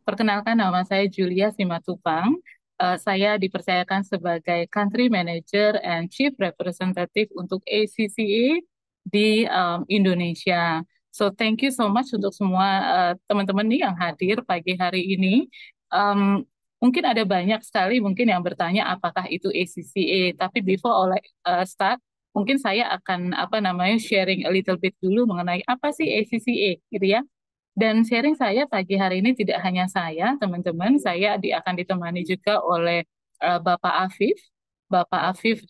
Perkenalkan, nama saya Julia Simatupang. Saya dipercayakan sebagai Country Manager and Chief Representative untuk ACCA di Indonesia. So thank you so much untuk semua teman-teman nih yang hadir pagi hari ini. Mungkin ada banyak sekali mungkin yang bertanya apakah itu ACCA. Tapi before start, mungkin saya akan sharing a little bit dulu mengenai apa sih ACCA gitu ya. Dan sharing saya pagi hari ini tidak hanya saya, teman-teman, saya akan ditemani juga oleh Bapak Afif. Bapak Afif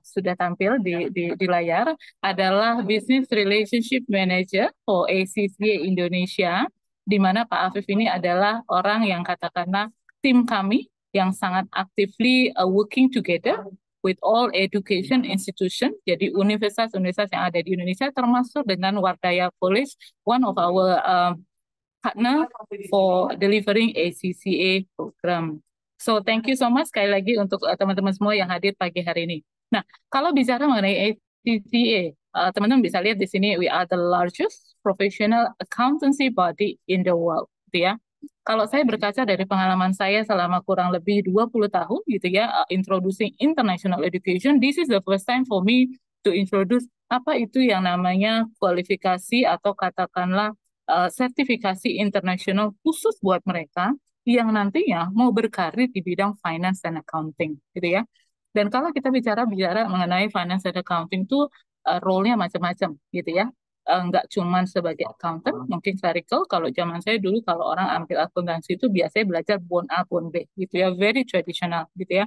sudah tampil di layar, adalah Business Relationship Manager for ACCA Indonesia, di mana Pak Afif ini adalah orang yang katakanlah tim kami yang sangat actively working together with all education institution, jadi universitas-universitas yang ada di Indonesia, termasuk dengan Wardaya College, one of our partner for delivering ACCA program. So thank you so much sekali lagi untuk teman-teman semua yang hadir pagi hari ini. Nah, kalau bicara mengenai ACCA, teman-teman bisa lihat di sini we are the largest professional accountancy body in the world, gitu ya. Kalau saya berkaca dari pengalaman saya selama kurang lebih 20 tahun gitu ya, introducing international education, this is the first time for me to introduce apa itu yang namanya kualifikasi atau katakanlah sertifikasi internasional khusus buat mereka yang nantinya mau berkarir di bidang finance dan accounting, gitu ya. Dan kalau kita bicara mengenai finance dan accounting itu role-nya macam-macam, gitu ya. Nggak cuma sebagai accountant, mungkin clerical. Kalau zaman saya dulu, kalau orang ambil akuntansi itu biasanya belajar bon A, bon B, gitu ya. Very traditional, gitu ya.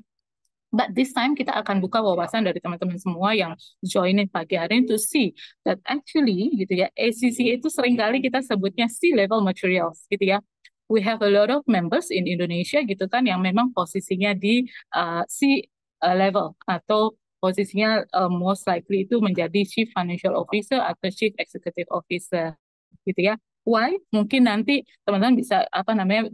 But this time kita akan buka wawasan dari teman-teman semua yang joinin pagi hari ini to see that actually gitu ya, ACCA itu seringkali kita sebutnya C-level materials gitu ya. We have a lot of members in Indonesia gitu kan yang memang posisinya di C level atau posisinya most likely itu menjadi Chief Financial Officer atau Chief Executive Officer gitu ya. Why? Mungkin nanti teman-teman bisa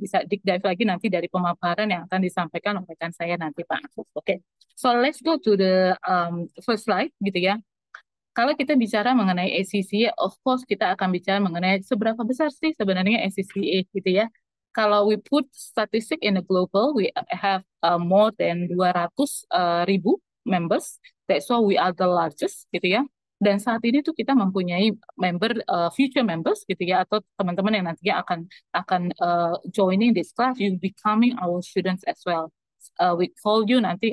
bisa deep dive lagi nanti dari pemaparan yang akan disampaikan oleh rekan saya nanti Pak Afuf. Oke. So let's go to the first slide gitu ya. Kalau kita bicara mengenai ACCA, of course kita akan bicara mengenai seberapa besar sih sebenarnya ACCA gitu ya. Kalau we put statistic in the global, we have more than 200 ribu members. That's why we are the largest gitu ya. Dan saat ini tuh kita mempunyai future members gitu ya, atau teman-teman yang nantinya akan joining this class, you becoming our students as well. We call you nanti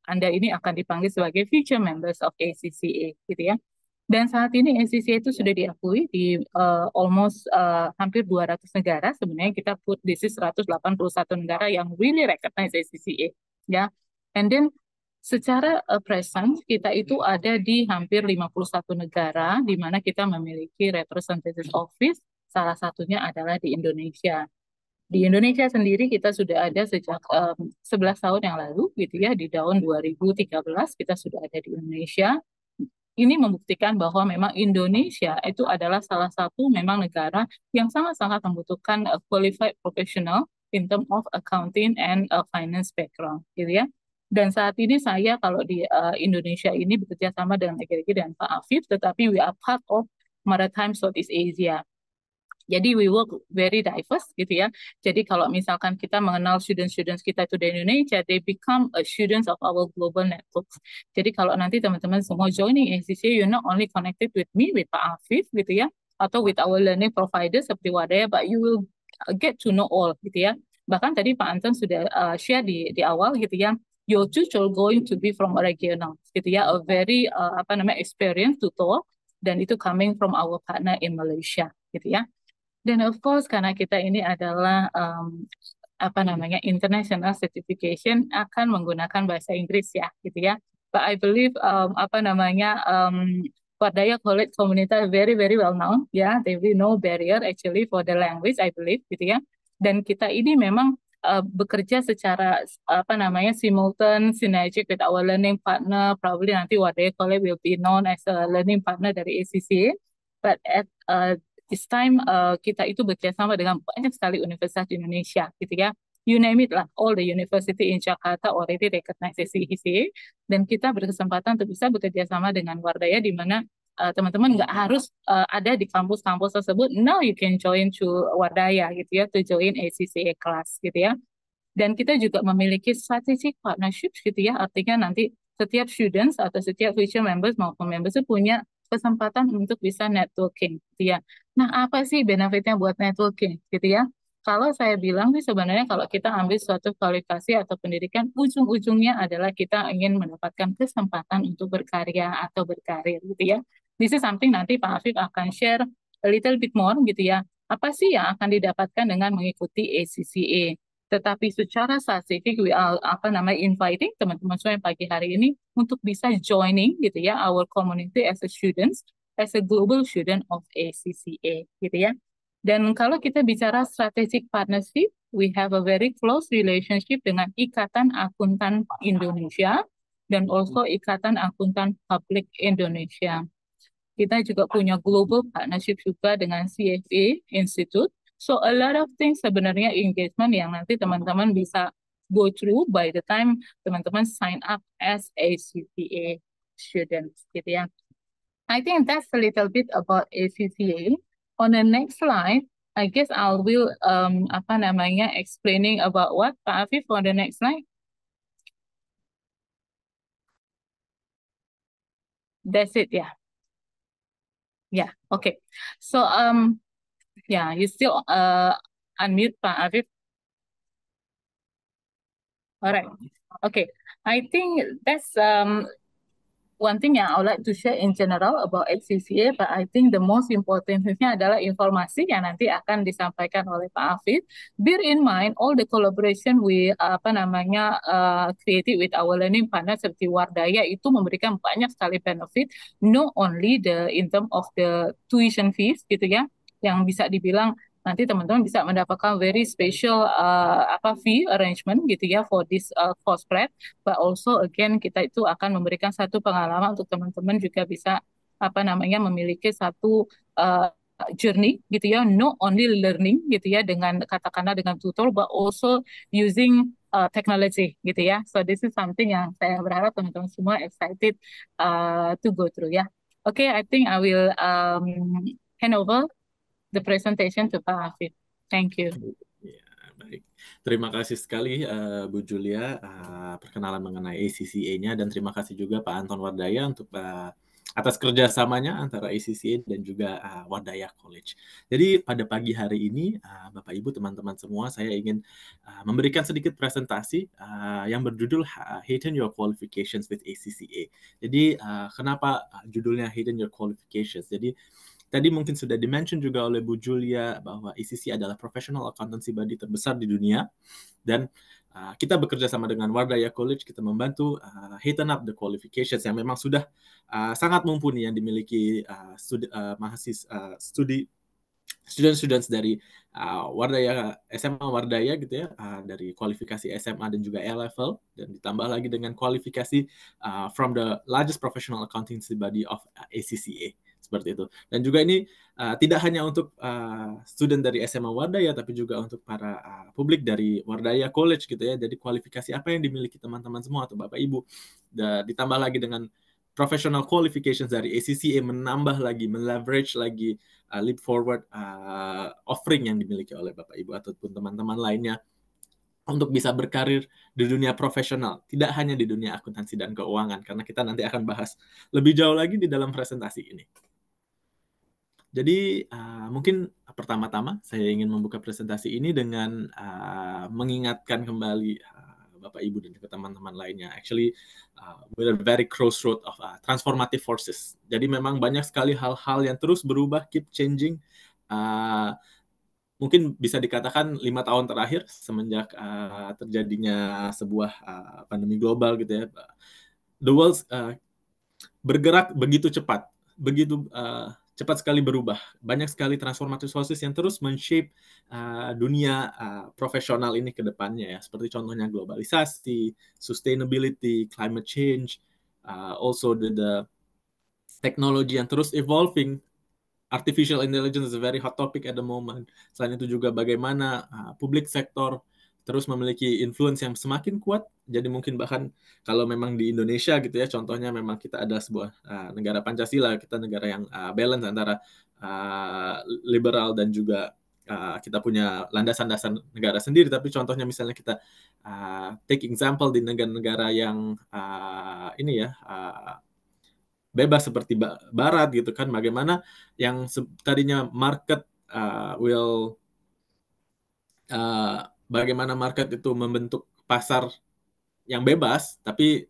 Anda ini akan dipanggil sebagai future members of ACCA gitu ya. Dan saat ini ACCA itu sudah diakui di almost hampir 200 negara. Sebenarnya kita put this is 181 negara yang really recognize ACCA ya. And then secara presence kita itu ada di hampir 51 negara di mana kita memiliki representative office, salah satunya adalah di Indonesia. Di Indonesia sendiri kita sudah ada sejak 11 tahun yang lalu gitu ya, di tahun 2013 kita sudah ada di Indonesia. Ini membuktikan bahwa memang Indonesia itu adalah salah satu memang negara yang sangat-sangat membutuhkan qualified professional in term of accounting and finance background gitu ya. Dan saat ini saya kalau di Indonesia ini bekerja sama dengan Egi dan Pak Afif, tetapi we are part of Maritime Southeast Asia. Jadi we work very diverse gitu ya. Jadi kalau misalkan kita mengenal students-students kita itu di Indonesia, they become a students of our global network. Jadi kalau nanti teman-teman semua joining ACCA, you're not only connected with me, with Pak Afif gitu ya, atau with our learning provider seperti Wadaya, but you will get to know all gitu ya. Bahkan tadi Pak Anton sudah share di awal gitu ya, your tutor going to be from a regional gitu ya, a very experienced tutor, dan itu coming from our partner in Malaysia gitu ya. Dan of course karena kita ini adalah international certification akan menggunakan bahasa Inggris ya gitu ya. But I believe Wardaya College Komunitas very very well known ya. There will no barrier actually for the language I believe gitu ya. Dan kita ini memang bekerja secara simultan synergic with our learning partner. Probably nanti Wardaya College will be known as a learning partner dari ACCA. But at this time kita itu bekerjasama dengan banyak sekali universitas di Indonesia gitu ya. You name it lah, all the university in Jakarta already recognize ACCA, dan kita berkesempatan untuk bisa bekerja sama dengan Wardaya di mana teman-teman nggak harus ada di kampus-kampus tersebut. Now you can join to Wardaya gitu ya, to join ACCA class gitu ya. Dan kita juga memiliki strategic partnerships gitu ya, artinya nanti setiap students atau setiap future members maupun members itu punya kesempatan untuk bisa networking gitu ya. Nah, apa sih benefitnya buat networking gitu ya? Kalau saya bilang sih sebenarnya kalau kita ambil suatu kualifikasi atau pendidikan, ujung-ujungnya adalah kita ingin mendapatkan kesempatan untuk berkarya atau berkarir gitu ya. This is something nanti Pak Afif akan share a little bit more gitu ya. Apa sih yang akan didapatkan dengan mengikuti ACCA? Tetapi secara spesifik, we are inviting teman-teman semua yang pagi hari ini untuk bisa joining gitu ya our community as a students, as a global student of ACCA gitu ya. Dan kalau kita bicara strategic partnership, we have a very close relationship dengan Ikatan Akuntan Indonesia dan also Ikatan Akuntan Publik Indonesia. Kita juga punya global partnership juga dengan CFA Institute. So a lot of things sebenarnya engagement yang nanti teman-teman bisa go through by the time teman-teman sign up as a CPA student gitu ya. I think that's a little bit about ACCA. On the next slide, I guess I will explaining about what Pak Afif on the next slide. That's it, yeah. Yeah, okay. So yeah, you still unmute Pak Afif. All right. Okay. I think that's one thing yang I would like to share in general about HCCA, but I think the most important thing-nya adalah informasi yang nanti akan disampaikan oleh Pak Afif. Bear in mind all the collaboration we created with our learning partner seperti Wardaya itu memberikan banyak sekali benefit, not only the in term of the tuition fees gitu ya, yang bisa dibilang nanti teman-teman bisa mendapatkan very special fee arrangement gitu ya for this course prep, but also again kita itu akan memberikan satu pengalaman untuk teman-teman juga bisa memiliki satu journey gitu ya, not only learning gitu ya dengan katakanlah dengan tutor, but also using technology gitu ya. So this is something yang saya berharap teman-teman semua excited to go through ya. Okay, I think I will hand over the presentation to Pak Hafid. Thank you. Ya, baik. Terima kasih sekali Bu Julia perkenalan mengenai ACCA-nya, dan terima kasih juga Pak Anton Wardaya untuk atas kerjasamanya antara ACCA dan juga Wardaya College. Jadi pada pagi hari ini Bapak Ibu teman-teman semua, saya ingin memberikan sedikit presentasi yang berjudul Hidden Your Qualifications with ACCA. Jadi kenapa judulnya Hidden Your Qualifications? Jadi tadi mungkin sudah dimention juga oleh Bu Julia bahwa ACCA adalah professional accountancy body terbesar di dunia, dan kita bekerja sama dengan Wardaya College, kita membantu hidden up the qualifications yang memang sudah sangat mumpuni yang dimiliki students dari Wardaya SMA Wardaya gitu ya, dari kualifikasi SMA dan juga A-level, dan ditambah lagi dengan kualifikasi from the largest professional accountancy body of ACCA. Seperti itu. Dan juga ini tidak hanya untuk student dari SMA Wardaya, tapi juga untuk para publik dari Wardaya College gitu ya. Jadi kualifikasi apa yang dimiliki teman-teman semua atau Bapak Ibu, ditambah lagi dengan professional qualifications dari ACCA, menambah lagi, meleverage lagi leap forward offering yang dimiliki oleh Bapak Ibu ataupun teman-teman lainnya untuk bisa berkarir di dunia profesional, tidak hanya di dunia akuntansi dan keuangan, karena kita nanti akan bahas lebih jauh lagi di dalam presentasi ini. Jadi mungkin pertama-tama saya ingin membuka presentasi ini dengan mengingatkan kembali Bapak Ibu dan juga teman-teman lainnya. Actually, we're a very crossroad of transformative forces. Jadi memang banyak sekali hal-hal yang terus berubah, keep changing. Mungkin bisa dikatakan 5 tahun terakhir semenjak terjadinya sebuah pandemi global gitu ya. The world bergerak begitu cepat, begitu cepat sekali berubah. Banyak sekali transformative forces yang terus men-shape dunia profesional ini ke depannya ya. Seperti contohnya globalisasi, sustainability, climate change, also the teknologi yang terus evolving. Artificial intelligence is a very hot topic at the moment. Selain itu juga bagaimana public sector terus memiliki influence yang semakin kuat. Jadi mungkin bahkan kalau memang di Indonesia gitu ya, contohnya memang kita ada sebuah negara Pancasila, kita negara yang balance antara liberal dan juga kita punya landasan-landasan negara sendiri. Tapi contohnya misalnya kita take example di negara-negara yang ini ya bebas seperti Barat gitu kan, bagaimana yang tadinya market will bagaimana market itu membentuk pasar yang bebas, tapi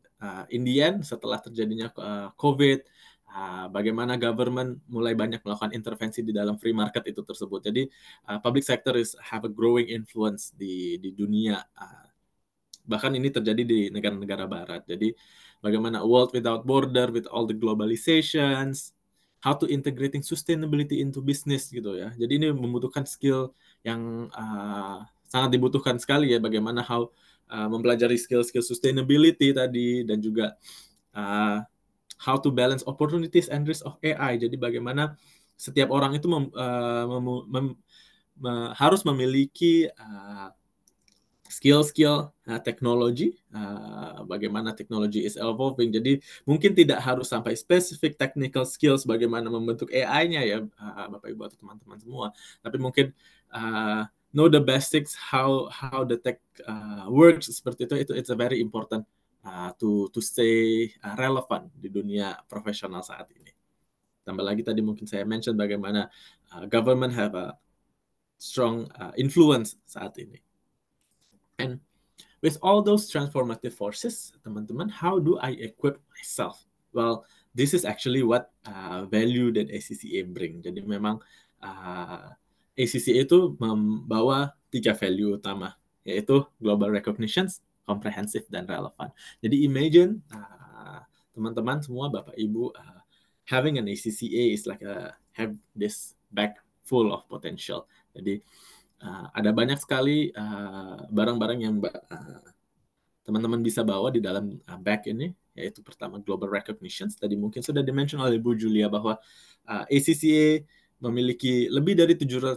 in the end setelah terjadinya COVID, bagaimana government mulai banyak melakukan intervensi di dalam free market itu tersebut. Jadi public sector have a growing influence di dunia. Bahkan ini terjadi di negara-negara barat. Jadi bagaimana a world without border, with all the globalizations, how to integrating sustainability into business gitu ya. Jadi ini membutuhkan skill yang sangat dibutuhkan sekali ya, bagaimana mempelajari skill-skill sustainability tadi, dan juga how to balance opportunities and risk of AI. Jadi bagaimana setiap orang itu harus memiliki skill-skill teknologi, bagaimana teknologi is evolving. Jadi mungkin tidak harus sampai specific technical skills bagaimana membentuk AI-nya ya, Bapak Ibu atau teman-teman semua. Tapi mungkin know the basics how the tech works seperti itu it's a very important to stay relevant di dunia profesional saat ini. Tambah lagi tadi mungkin saya mention bagaimana government have a strong influence saat ini. And with all those transformative forces, teman-teman, how do I equip myself? Well, this is actually what value that ACCA bring. Jadi memang ACCA itu membawa 3 value utama, yaitu global recognition, comprehensive, dan relevant. Jadi imagine teman-teman semua, Bapak Ibu, having an ACCA is like have this bag full of potential. Jadi ada banyak sekali barang-barang yang teman-teman bisa bawa di dalam bag ini, yaitu pertama global recognition. Tadi mungkin sudah dimention oleh Bu Julia bahwa ACCA memiliki lebih dari 750.000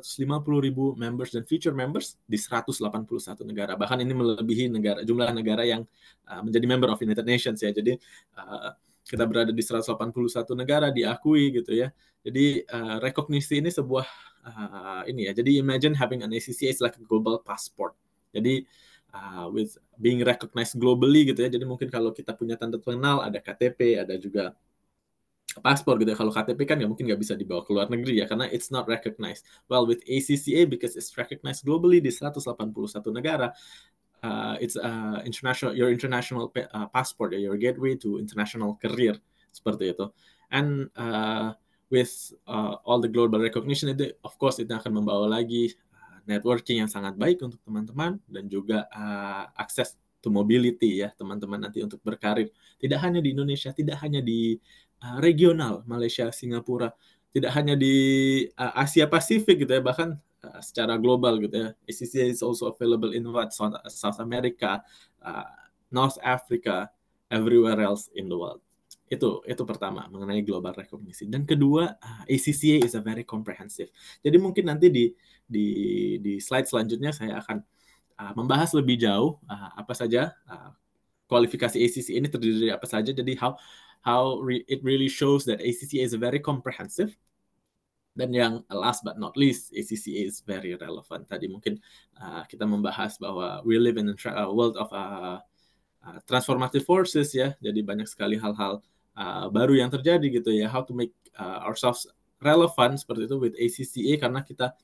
members dan future members di 181 negara. Bahkan ini melebihi jumlah negara yang menjadi member of United Nations ya. Jadi kita berada di 181 negara diakui gitu ya. Jadi rekognisi ini sebuah ini ya. Jadi imagine having an ACCA is like a global passport. Jadi with being recognized globally gitu ya. Jadi mungkin kalau kita punya tanda pengenal, ada KTP, ada juga paspor gitu ya. Kalau KTP kan mungkin nggak bisa dibawa ke luar negeri ya, karena it's not recognized. Well, with ACCA, because it's recognized globally di 181 negara, it's your international passport, your gateway to international career, seperti itu. And with all the global recognition itu, of course, itu akan membawa lagi networking yang sangat baik untuk teman-teman, dan juga akses to mobility ya teman-teman nanti untuk berkarir. Tidak hanya di Indonesia, tidak hanya di regional Malaysia, Singapura, tidak hanya di Asia Pasifik gitu ya, bahkan secara global gitu ya. ACCA is also available in South America, North Africa, everywhere else in the world. Itu pertama mengenai global recognition. Dan kedua, ACCA is a very comprehensive. Jadi mungkin nanti di slide selanjutnya saya akan membahas lebih jauh apa saja kualifikasi ACCA ini terdiri dari apa saja. Jadi it really shows that ACCA is very comprehensive. Dan yang last but not least, ACCA is very relevant. Tadi mungkin kita membahas bahwa we live in a world of transformative forces ya. Jadi banyak sekali hal-hal baru yang terjadi gitu ya. How to make ourselves relevant seperti itu with ACCA, karena kita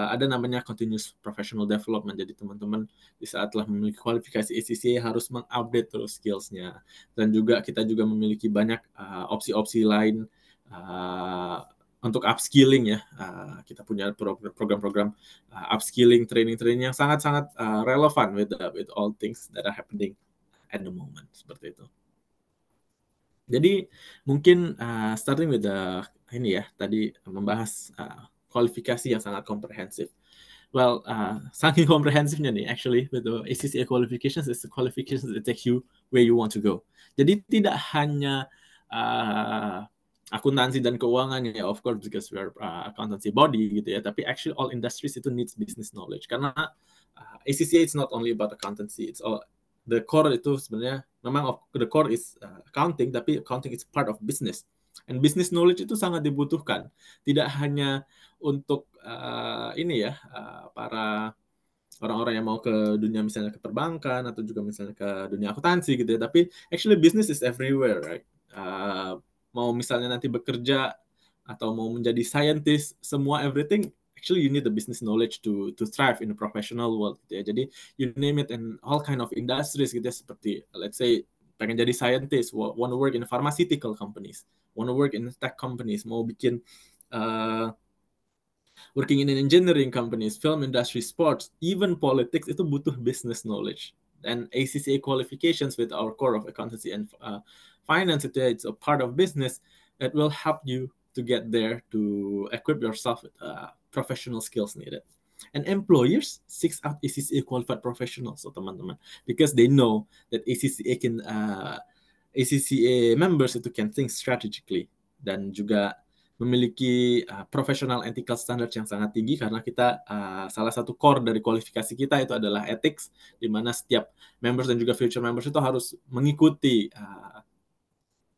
ada namanya continuous professional development. Jadi teman-teman di saat telah memiliki kualifikasi ACCA harus mengupdate terus skills-nya. Dan juga kita juga memiliki banyak opsi-opsi lain untuk upskilling ya. Kita punya program-program upskilling, training-training yang sangat-sangat relevan with all things that are happening at the moment, seperti itu. Jadi mungkin starting with ini ya, tadi membahas kualifikasi yang sangat komprehensif. Well, saking komprehensifnya nih, actually, with the ACCA qualifications, it's the qualifications that take you where you want to go. Jadi tidak hanya akuntansi dan keuangan ya, of course, because we are accountancy body gitu ya, tapi actually all industries itu needs business knowledge, karena ACCA it's not only about accountancy, it's all the core itu sebenarnya memang the core is accounting, tapi accounting is part of business. And business knowledge itu sangat dibutuhkan, tidak hanya untuk ini ya para orang-orang yang mau ke dunia misalnya ke perbankan atau juga misalnya ke dunia akuntansi gitu ya, tapi actually business is everywhere, right? Mau misalnya nanti bekerja atau mau menjadi scientist, semua everything actually you need the business knowledge to thrive in the professional world gitu ya. Jadi you name it in all kind of industries gitu ya, seperti let's say pengen jadi scientist, want to work in pharmaceutical companies, want to work in tech companies, mau bikin working in engineering companies, film industry, sports, even politics, itu butuh business knowledge. And ACCA qualifications with our core of accountancy and finance, it's a part of business that will help you to get there, to equip yourself with professional skills needed. And employers seek out ACCA qualified professionals, so teman-teman, because they know that ACCA members itu can think strategically dan juga memiliki professional ethical standards yang sangat tinggi, karena kita salah satu core dari kualifikasi kita itu adalah ethics, di mana setiap members dan juga future members itu harus mengikuti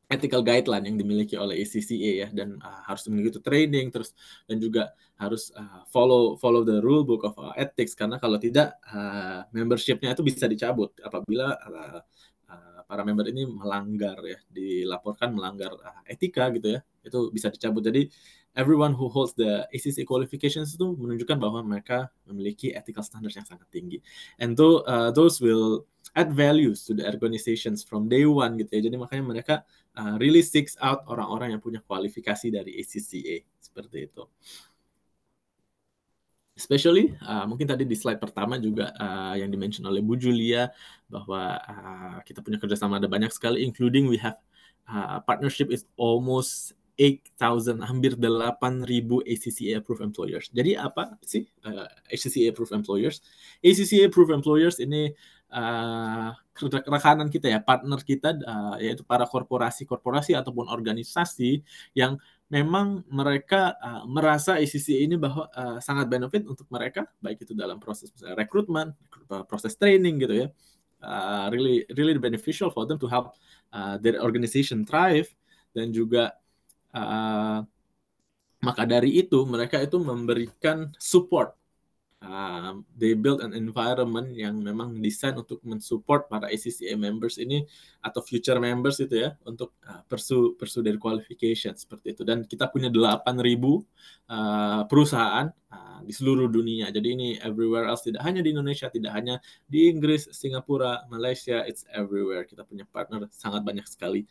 ethical guideline yang dimiliki oleh ACCA ya, dan harus mengikuti training terus, dan juga harus follow the rule book of ethics, karena kalau tidak membershipnya itu bisa dicabut apabila para member ini melanggar ya, dilaporkan melanggar etika gitu ya, itu bisa dicabut. Jadi everyone who holds the ACCA qualifications itu menunjukkan bahwa mereka memiliki ethical standards yang sangat tinggi, and those will add values to the organizations from day one gitu ya. Jadi makanya mereka really seeks out orang-orang yang punya kualifikasi dari ACCA seperti itu. Especially mungkin tadi di slide pertama juga yang dimention oleh Bu Julia bahwa kita punya kerjasama ada banyak sekali, including we have partnership is almost 8,000, hampir 8,000 ACCA approved employers. Jadi apa sih ACCA approved employers? ACCA approved employers ini rekanan kita ya, partner kita, yaitu para korporasi ataupun organisasi yang memang mereka merasa ACCA ini bahwa sangat benefit untuk mereka, baik itu dalam proses rekrutmen, proses training gitu ya, really beneficial for them to help their organization thrive, dan juga maka dari itu mereka itu memberikan support. They build an environment yang memang desain untuk mensupport para ACCA members ini atau future members itu ya, untuk pursue their qualification seperti itu. Dan kita punya 8,000 perusahaan di seluruh dunia. Jadi ini everywhere else, tidak hanya di Indonesia, tidak hanya di Inggris, Singapura, Malaysia, it's everywhere. Kita punya partner sangat banyak sekali.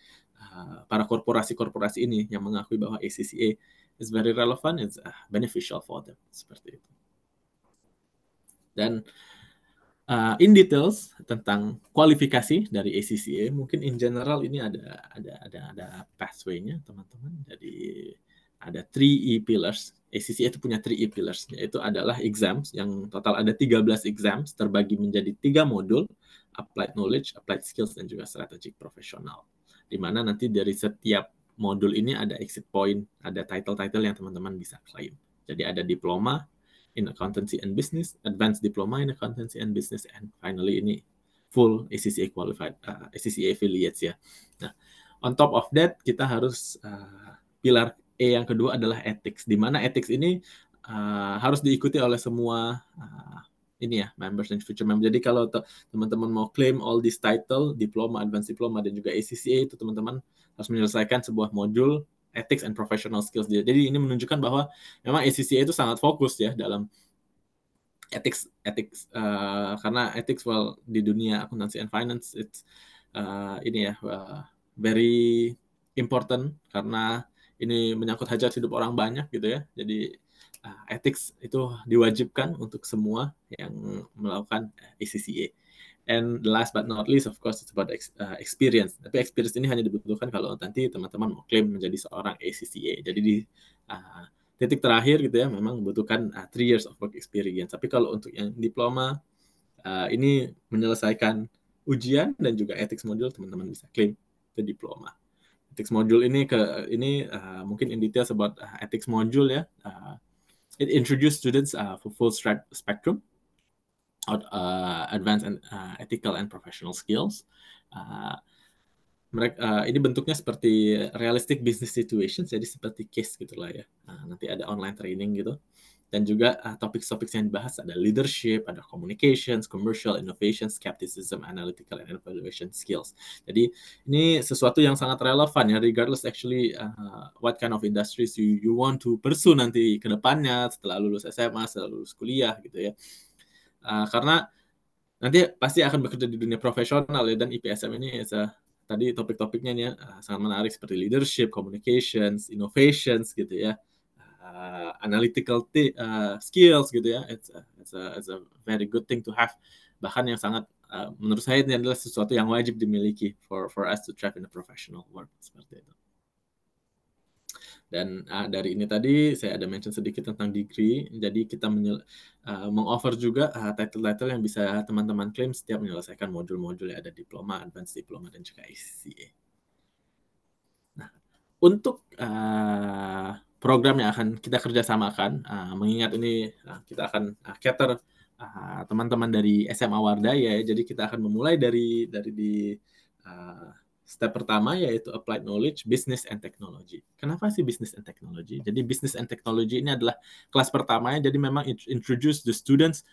Para korporasi-korporasi ini yang mengakui bahwa ACCA is very relevant, it's beneficial for them seperti itu. Dan in details tentang kualifikasi dari ACCA, mungkin in general ini ada pathway-nya teman-teman. Jadi ada 3E pillars. ACCA itu punya 3E pillars, yaitu adalah exams, yang total ada 13 exams terbagi menjadi 3 modul, applied knowledge, applied skills, dan juga strategic professional. Di mana nanti dari setiap modul ini ada exit point, ada title-title yang teman-teman bisa claim. Jadi ada diploma in accountancy and business, advanced diploma in accountancy and business, and finally ini full ACCA qualified, ACCA affiliates ya. Nah, on top of that kita harus pilar E yang kedua adalah ethics, di mana ethics ini harus diikuti oleh semua ini ya, members dan future members. Jadi kalau teman-teman mau claim all this title, diploma, advanced diploma, dan juga ACCA, itu teman-teman harus menyelesaikan sebuah modul ethics and professional skills. Jadi ini menunjukkan bahwa memang ACCA itu sangat fokus ya dalam ethics karena ethics di dunia akuntansi and finance it's ini ya very important, karena ini menyangkut hajat hidup orang banyak gitu ya. Jadi ethics itu diwajibkan untuk semua yang melakukan ACCA. And the last but not least, of course, it's about experience. Tapi experience ini hanya dibutuhkan kalau nanti teman-teman mau klaim menjadi seorang ACCA. Jadi di titik terakhir gitu ya, memang membutuhkan 3 years of work experience. Tapi kalau untuk yang diploma, ini menyelesaikan ujian dan juga ethics module, teman-teman bisa klaim ke diploma. Ethics module ini mungkin in detail about ethics module ya. It introduce students for full spectrum advanced and ethical and professional skills. Ini bentuknya seperti realistic business situations, jadi seperti case gitulah ya. Nanti ada online training gitu. Dan juga topik-topik yang dibahas ada leadership, ada communications, commercial, innovation, skepticism, analytical, and evaluation skills. Jadi ini sesuatu yang sangat relevan ya, regardless actually what kind of industries you want to pursue nanti ke depannya setelah lulus SMA, setelah lulus kuliah gitu ya. Karena nanti pasti akan bekerja di dunia profesional ya, dan IPSM ini tadi topik-topiknya nih sangat menarik seperti leadership, communications, innovations gitu ya, analytical skills gitu ya. It's a very good thing to have. Bahkan yang sangat menurut saya ini adalah sesuatu yang wajib dimiliki for us to thrive in the professional world seperti itu. Dan dari ini tadi saya ada mention sedikit tentang degree, jadi kita mengoffer juga title-title yang bisa teman-teman klaim setiap menyelesaikan modul-modul yang ada diploma, advanced diploma, dan juga ACCA. Nah, untuk program yang akan kita kerjasamakan, mengingat ini kita akan cater teman-teman dari SMA Wardaya, jadi kita akan memulai dari step pertama yaitu applied knowledge, business and technology. Kenapa sih business and technology? Jadi business and technology ini adalah kelas pertamanya, jadi memang introduce the students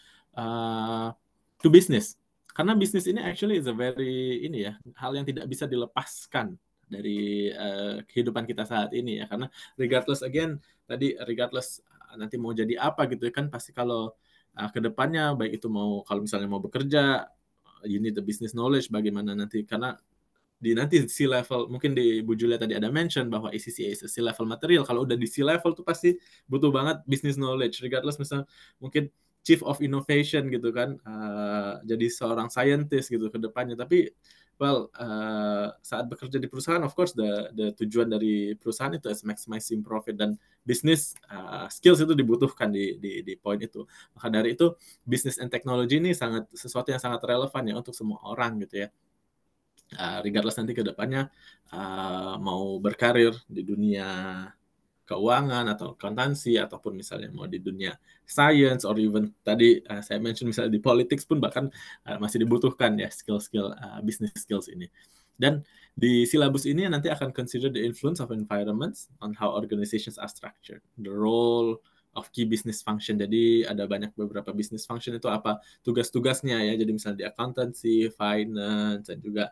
to business. Karena bisnis ini actually is a very hal yang tidak bisa dilepaskan dari kehidupan kita saat ini ya. Karena regardless nanti mau jadi apa gitu kan, pasti kalau ke depannya baik itu kalau misalnya mau bekerja, you need the business knowledge bagaimana nanti, karena nanti C-level, mungkin di Bu Julia tadi ada mention bahwa ACCA is a C-level material. Kalau udah di C-level tuh pasti butuh banget business knowledge, regardless misalnya mungkin chief of innovation gitu kan, jadi seorang scientist gitu ke depannya. Tapi saat bekerja di perusahaan, of course the tujuan dari perusahaan itu is maximizing profit, dan business skills itu dibutuhkan di poin itu. Maka dari itu business and technology ini sesuatu yang sangat relevan ya untuk semua orang gitu ya. Regardless nanti ke depannya mau berkarir di dunia keuangan atau akuntansi, ataupun misalnya mau di dunia science, or even tadi saya mention misalnya di politics pun bahkan masih dibutuhkan ya skill-skill business skills ini. Dan di silabus ini nanti akan consider the influence of environments on how organizations are structured, the role of key business function. Jadi ada beberapa business function itu apa tugas-tugasnya ya. Jadi misalnya di accountancy, finance, dan juga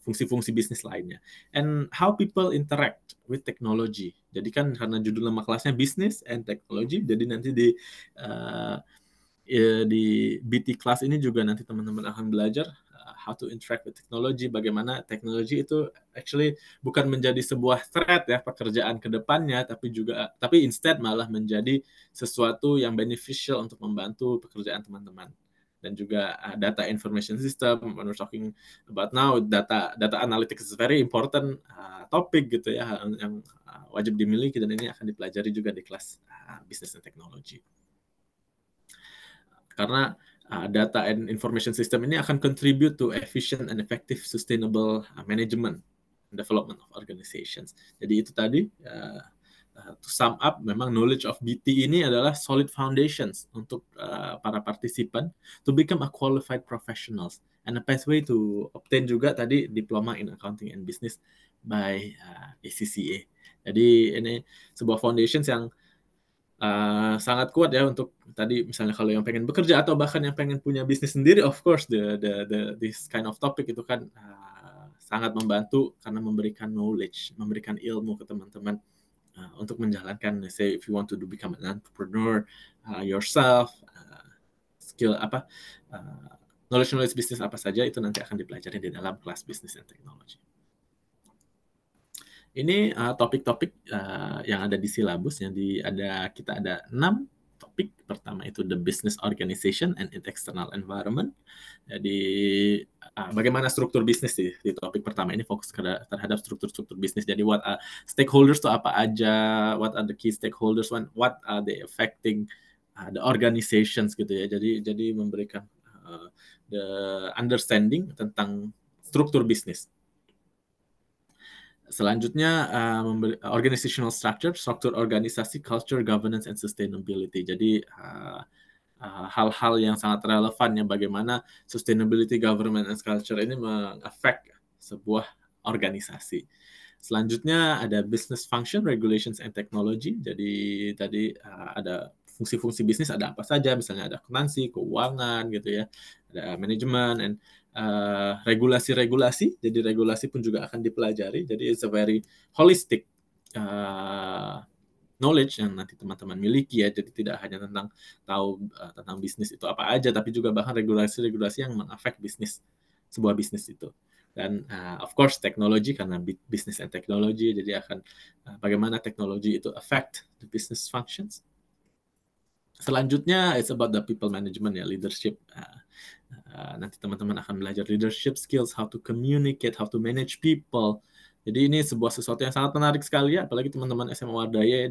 fungsi-fungsi bisnis lainnya. And how people interact with technology. Jadi kan karena judul nama kelasnya business and technology, jadi nanti di BT class ini juga nanti teman-teman akan belajar how to interact with technology, bagaimana teknologi itu actually bukan menjadi sebuah threat ya pekerjaan ke depannya, tapi instead malah menjadi sesuatu yang beneficial untuk membantu pekerjaan teman-teman. Dan juga data information system, when we're talking about now, data analytics is very important topic gitu ya, yang wajib dimiliki, dan ini akan dipelajari juga di kelas business and technology. Karena data and information system ini akan contribute to efficient and effective sustainable management and development of organizations. Jadi itu tadi, to sum up, memang knowledge of BT ini adalah solid foundations untuk para partisipan to become a qualified professionals, and a pathway to obtain juga tadi diploma in accounting and business by ACCA. Jadi ini sebuah foundations yang sangat kuat ya untuk tadi misalnya kalau yang pengen bekerja atau bahkan yang pengen punya bisnis sendiri, of course this kind of topic itu kan sangat membantu karena memberikan knowledge, memberikan ilmu ke teman-teman untuk menjalankan, say if you want to become an entrepreneur yourself, skill knowledge bisnis apa saja itu nanti akan dipelajari di dalam kelas business and technology. Ini topik-topik yang ada di silabus, kita ada 6 topik. Pertama itu the business organization and its external environment. Jadi bagaimana struktur bisnis di topik pertama ini fokus terhadap struktur bisnis. Jadi what stakeholders itu apa aja, what are the key stakeholders, what are they affecting the organizations gitu ya. Jadi memberikan the understanding tentang struktur bisnis. Selanjutnya organizational structure, struktur organisasi, culture, governance, and sustainability. Jadi hal-hal yang sangat relevan ya, bagaimana sustainability, government, and culture ini mengefek sebuah organisasi. Selanjutnya ada business function, regulations, and technology. Jadi tadi ada fungsi-fungsi bisnis ada apa saja, misalnya ada akuntansi, keuangan gitu ya, ada manajemen, and regulasi-regulasi. Jadi regulasi pun juga akan dipelajari. Jadi it's a very holistic knowledge yang nanti teman-teman miliki ya. Jadi tidak hanya tentang tahu tentang bisnis itu apa aja, tapi juga bahkan regulasi-regulasi yang mengafek bisnis, sebuah bisnis itu. Dan of course teknologi, karena business and technology, jadi akan bagaimana teknologi itu affect the business functions. Selanjutnya it's about the people management ya, leadership. Nanti teman-teman akan belajar leadership skills, how to communicate, how to manage people. Jadi ini sebuah sesuatu yang sangat menarik sekali ya, apalagi teman-teman SMA Wardaya ya,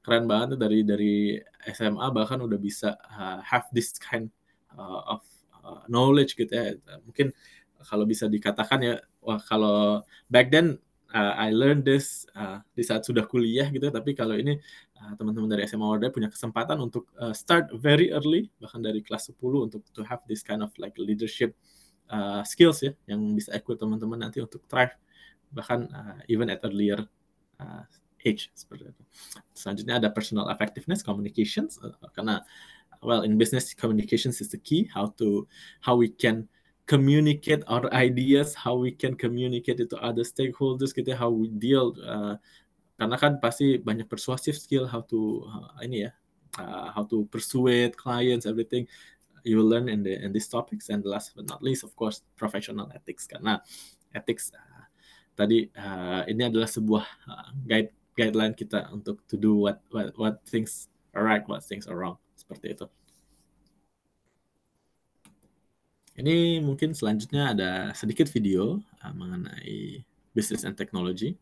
keren banget dari SMA bahkan udah bisa have this kind of knowledge gitu ya. Mungkin kalau bisa dikatakan ya, wah kalau back then I learned this di saat sudah kuliah gitu, tapi kalau ini teman-teman dari SMA Wardaya punya kesempatan untuk start very early, bahkan dari kelas 10 untuk to have this kind of like leadership skills ya, yang bisa equip teman-teman nanti untuk thrive bahkan even at earlier age seperti itu. Selanjutnya ada personal effectiveness, communications, karena well in business communications is the key, how we can communicate our ideas, how we can communicate it to other stakeholders gitu, how we deal karena kan pasti banyak persuasive skill, how to how to persuade clients, everything you will learn in these topics. And last but not least, of course, professional ethics, karena ethics tadi ini adalah sebuah guideline kita untuk to do what things are right, what things are wrong, seperti itu. Ini mungkin selanjutnya ada sedikit video mengenai business and technology.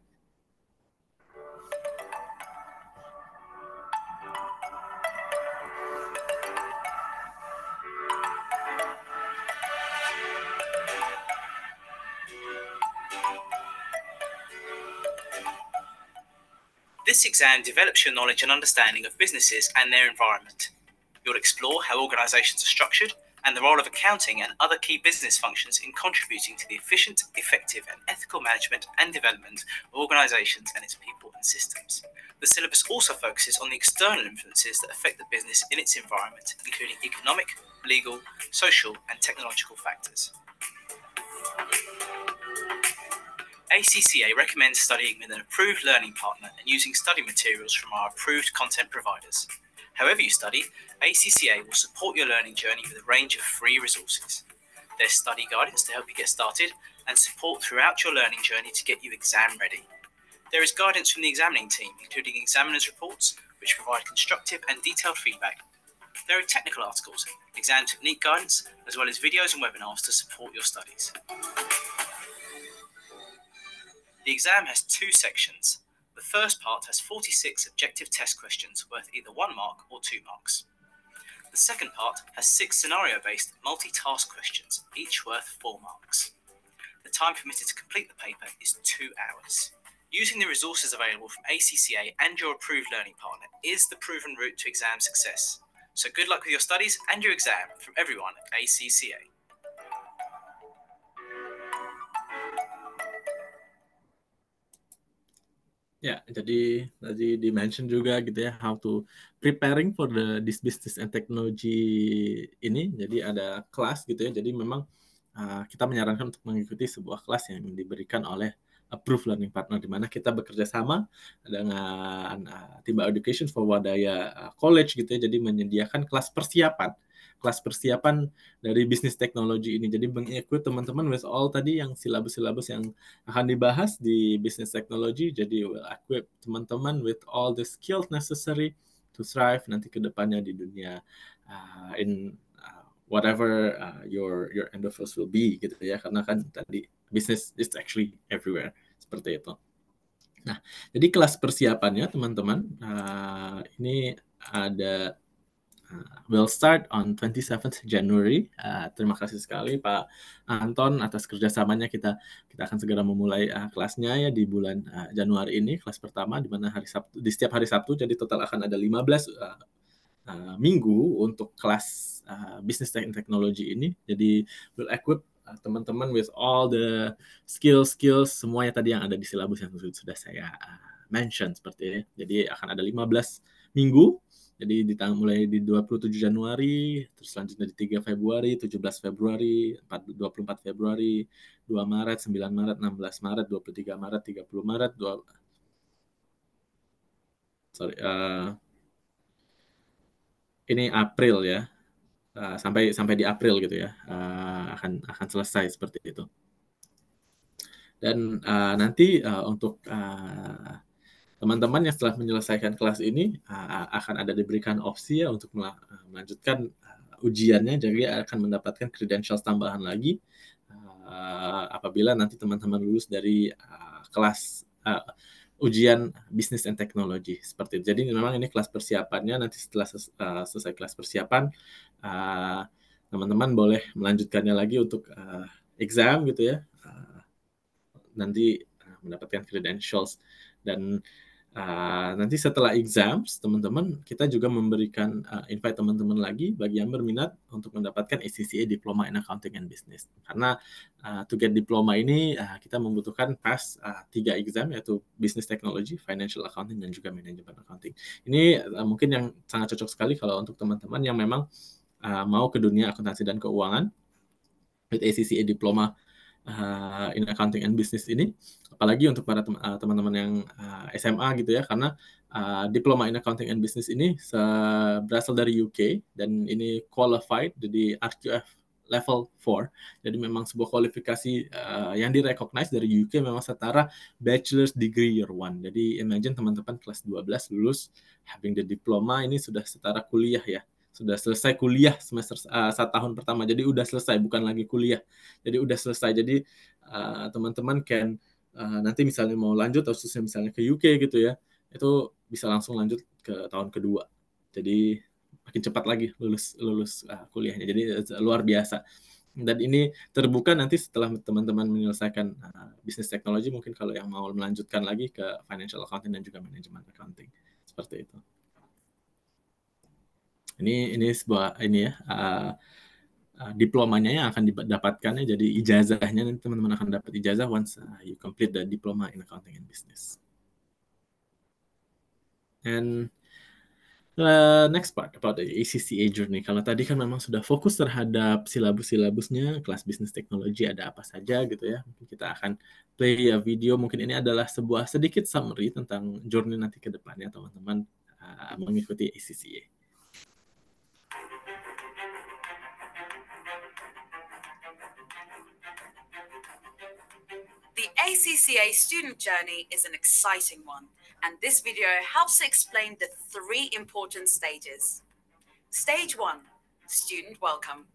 This exam develops your knowledge and understanding of businesses and their environment. You'll explore how organizations are structured and the role of accounting and other key business functions in contributing to the efficient, effective, and ethical management and development of organizations and its people and systems. The syllabus also focuses on the external influences that affect the business in its environment, including economic, legal, social, and technological factors. ACCA recommends studying with an approved learning partner and using study materials from our approved content providers. However you study, ACCA will support your learning journey with a range of free resources. There's study guidance to help you get started and support throughout your learning journey to get you exam ready. There is guidance from the examining team, including examiners' reports, which provide constructive and detailed feedback. There are technical articles, exam technique guidance, as well as videos and webinars to support your studies. The exam has two sections. The first part has 46 objective test questions worth either 1 mark or 2 marks. The second part has 6 scenario-based multi-task questions, each worth 4 marks. The time permitted to complete the paper is 2 hours. Using the resources available from ACCA and your approved learning partner is the proven route to exam success. So good luck with your studies and your exam from everyone at ACCA. Ya, jadi tadi di-mention juga gitu ya, how to preparing for this business and technology ini. Jadi ada kelas gitu ya, jadi memang kita menyarankan untuk mengikuti sebuah kelas yang diberikan oleh approved learning partner, di mana kita bekerja sama dengan Timba Education for Wadaya College gitu ya, jadi menyediakan kelas persiapan dari bisnis teknologi ini. Jadi mengikut teman-teman with all tadi yang silabus-silabus yang akan dibahas di business technology. Jadi will equip teman-teman with all the skills necessary to thrive nanti ke depannya di dunia in whatever your endeavors will be gitu ya, karena kan tadi business is actually everywhere, seperti itu. Nah, jadi kelas persiapannya teman-teman ini ada will start on 27th January. Terima kasih sekali Pak Anton atas kerjasamanya. Kita akan segera memulai kelasnya ya di bulan Januari ini, kelas pertama di mana hari Sabtu, di setiap hari Sabtu. Jadi total akan ada 15 minggu untuk kelas Business and Technology ini. Jadi will equip teman-teman with all the skills semuanya tadi yang ada di silabus yang sudah saya mention seperti ini. Jadi akan ada 15 minggu. Jadi mulai di 27 Januari, terus selanjutnya di 3 Februari, 17 Februari, 24 Februari, 2 Maret, 9 Maret, 16 Maret, 23 Maret, 30 Maret, ini April ya. Sampai di April gitu ya. Akan selesai seperti itu. Dan nanti untuk teman-teman yang setelah menyelesaikan kelas ini akan diberikan opsi ya untuk melanjutkan ujiannya, jadi akan mendapatkan credentials tambahan lagi apabila nanti teman-teman lulus dari kelas ujian Business and Technology seperti itu. Jadi memang ini kelas persiapannya, nanti setelah selesai kelas persiapan teman-teman boleh melanjutkannya lagi untuk exam gitu ya, nanti mendapatkan credentials. Dan nanti setelah exam, teman-teman, kita juga memberikan invite teman-teman lagi bagi yang berminat untuk mendapatkan ACCA Diploma in Accounting and Business. Karena to get diploma ini kita membutuhkan pass 3 exam, yaitu Business Technology, Financial Accounting, dan juga Management Accounting. Ini mungkin yang sangat cocok sekali kalau untuk teman-teman yang memang mau ke dunia akuntansi dan keuangan with ACCA Diploma in Accounting and Business ini, apalagi untuk para teman-teman yang SMA gitu ya, karena Diploma in Accounting and Business ini berasal dari UK dan ini qualified jadi RQF level 4, jadi memang sebuah kualifikasi yang direcognize dari UK, memang setara bachelor's degree year 1. Jadi imagine teman-teman kelas 12 lulus having the diploma, ini sudah setara kuliah ya, sudah selesai kuliah semester 1 tahun pertama, jadi udah selesai, bukan lagi kuliah, jadi udah selesai. Jadi teman-teman nanti misalnya mau lanjut atau misalnya ke UK gitu ya, itu bisa langsung lanjut ke tahun kedua, jadi makin cepat lagi lulus kuliahnya, jadi luar biasa. Dan ini terbuka nanti setelah teman-teman menyelesaikan Business Technology, mungkin kalau yang mau melanjutkan lagi ke Financial Accounting dan juga Management Accounting, seperti itu. Ini sebuah ya diplomanya yang akan didapatkannya, jadi ijazahnya nanti teman-teman akan dapat ijazah once you complete the diploma in accounting and business. And next part about the ACCA journey. Kalau tadi kan memang sudah fokus terhadap silabusnya, kelas bisnis teknologi ada apa saja gitu ya. Mungkin kita akan play a video. Mungkin ini adalah sebuah sedikit summary tentang journey nanti ke depannya teman-teman mengikuti ACCA. The ACCA student journey is an exciting one, and this video helps to explain the 3 important stages. Stage 1, student welcome.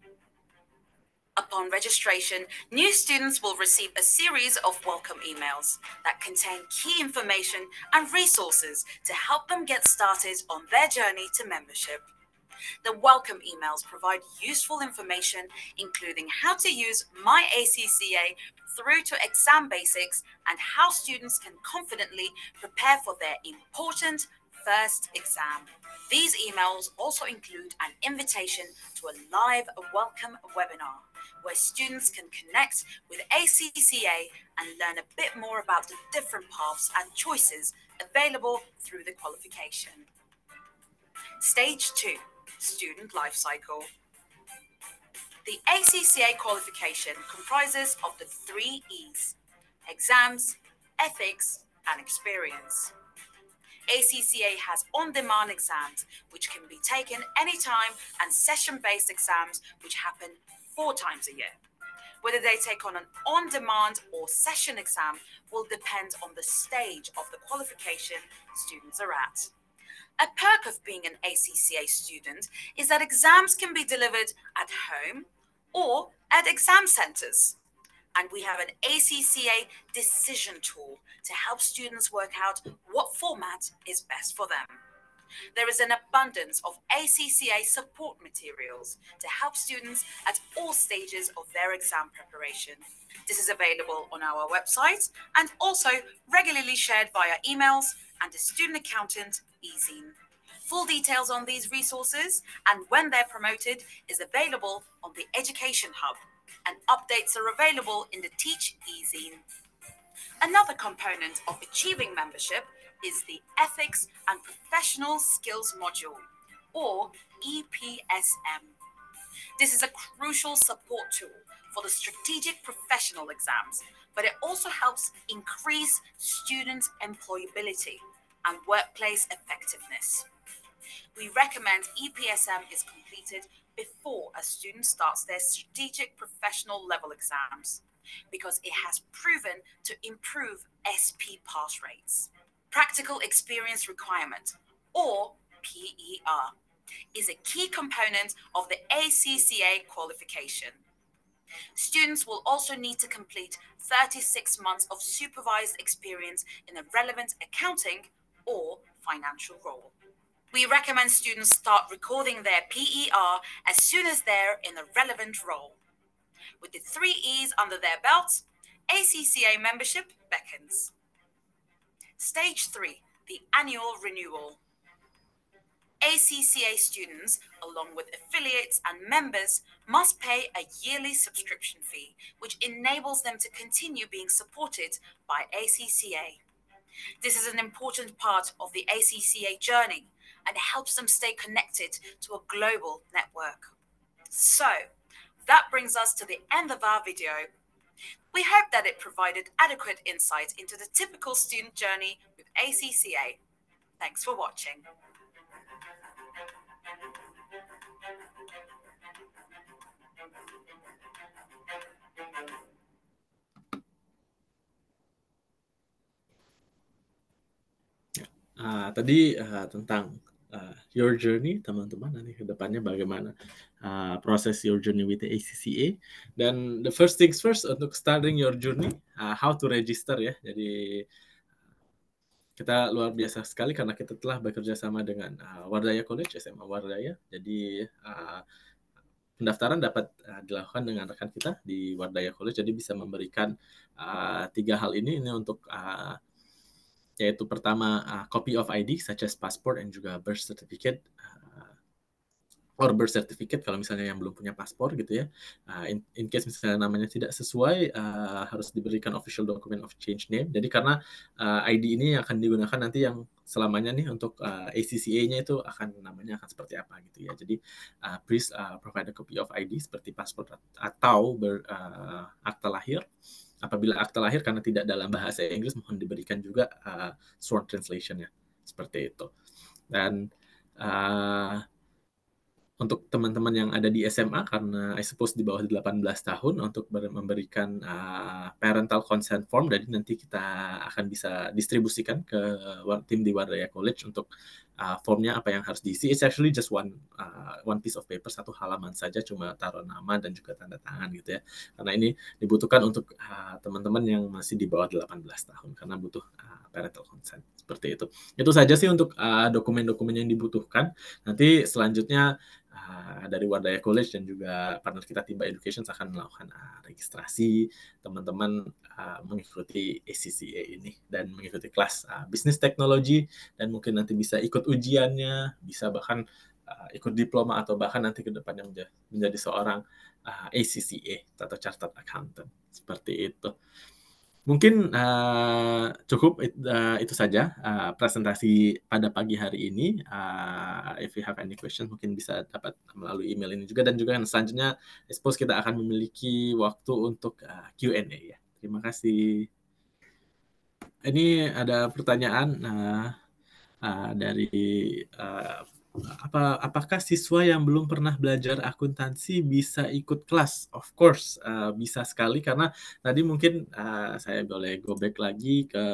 Upon registration, new students will receive a series of welcome emails that contain key information and resources to help them get started on their journey to membership. The welcome emails provide useful information, including how to use My ACCA through to exam basics and how students can confidently prepare for their important first exam. These emails also include an invitation to a live welcome webinar where students can connect with ACCA and learn a bit more about the different paths and choices available through the qualification. Stage 2, student life cycle. The ACCA qualification comprises of the 3 E's: exams, ethics, and experience. ACCA has on-demand exams, which can be taken anytime, and session-based exams, which happen 4 times a year. Whether they take on an on-demand or session exam will depend on the stage of the qualification students are at. A perk of being an ACCA student is that exams can be delivered at home or at exam centres. And we have an ACCA decision tool to help students work out what format is best for them. There is an abundance of ACCA support materials to help students at all stages of their exam preparation. This is available on our website and also regularly shared via emails and the student accountant e-zine. Full details on these resources and when they're promoted is available on the Education Hub, and updates are available in the Teach e-zine. Another component of achieving membership is the Ethics and Professional Skills module, or EPSM. This is a crucial support tool for the strategic professional exams, but it also helps increase student employability and workplace effectiveness. We recommend EPSM is completed before a student starts their strategic professional level exams, because it has proven to improve SP pass rates. Practical Experience Requirement, or PER, is a key component of the ACCA qualification. Students will also need to complete 36 months of supervised experience in a relevant accounting or financial role. We recommend students start recording their PER as soon as they're in a relevant role. With the 3 E's under their belts, ACCA membership beckons. Stage 3, the annual renewal. ACCA students, along with affiliates and members, must pay a yearly subscription fee, which enables them to continue being supported by ACCA. This is an important part of the ACCA journey and helps them stay connected to a global network. So, that brings us to the end of our video. We hope that it provided adequate insight into the typical student journey with ACCA. Thanks for watching. Tadi tentang your journey, teman-teman, nanti ke depannya bagaimana proses your journey with the ACCA. Dan the first things first, untuk starting your journey, how to register ya. Jadi kita luar biasa sekali karena kita telah bekerja sama dengan Wardaya College, SMA Wardaya. Jadi pendaftaran dapat dilakukan dengan rekan kita di Wardaya College. Jadi bisa memberikan 3 hal ini untuk yaitu pertama copy of ID such as passport and juga birth certificate, or birth certificate kalau misalnya yang belum punya paspor gitu ya. In case misalnya namanya tidak sesuai, harus diberikan official document of change name. Jadi karena ID ini akan digunakan nanti yang selamanya nih untuk ACCA-nya itu namanya akan seperti apa gitu ya. Jadi please provide a copy of ID seperti paspor atau akta lahir. Apabila akta lahir karena tidak dalam bahasa Inggris, mohon diberikan juga short translation-nya seperti itu. Dan untuk teman-teman yang ada di SMA, karena I suppose di bawah 18 tahun, untuk memberikan parental consent form, jadi nanti kita akan bisa distribusikan ke tim di Wardaya College untuk formnya apa yang harus diisi. It's actually just one piece of paper, 1 halaman saja, cuma taruh nama dan juga tanda tangan gitu ya. Karena ini dibutuhkan untuk teman-teman yang masih di bawah 18 tahun, karena butuh parental consent, seperti itu. Itu saja sih untuk dokumen-dokumen yang dibutuhkan. Nanti selanjutnya dari Wardaya College dan juga partner kita Timba Education akan melakukan registrasi teman-teman mengikuti ACCA ini dan mengikuti kelas bisnis teknologi, dan mungkin nanti bisa ikut ujiannya, bisa bahkan ikut diploma atau bahkan nanti ke depannya menjadi seorang ACCA atau Chartered Accountant, seperti itu. Mungkin cukup itu saja presentasi pada pagi hari ini. If you have any question, mungkin bisa dapat melalui email ini juga. Dan juga yang selanjutnya, I suppose kita akan memiliki waktu untuk Q&A ya. Terima kasih. Ini ada pertanyaan dari apakah siswa yang belum pernah belajar akuntansi bisa ikut kelas? Of course, bisa sekali, karena tadi mungkin saya boleh go back lagi ke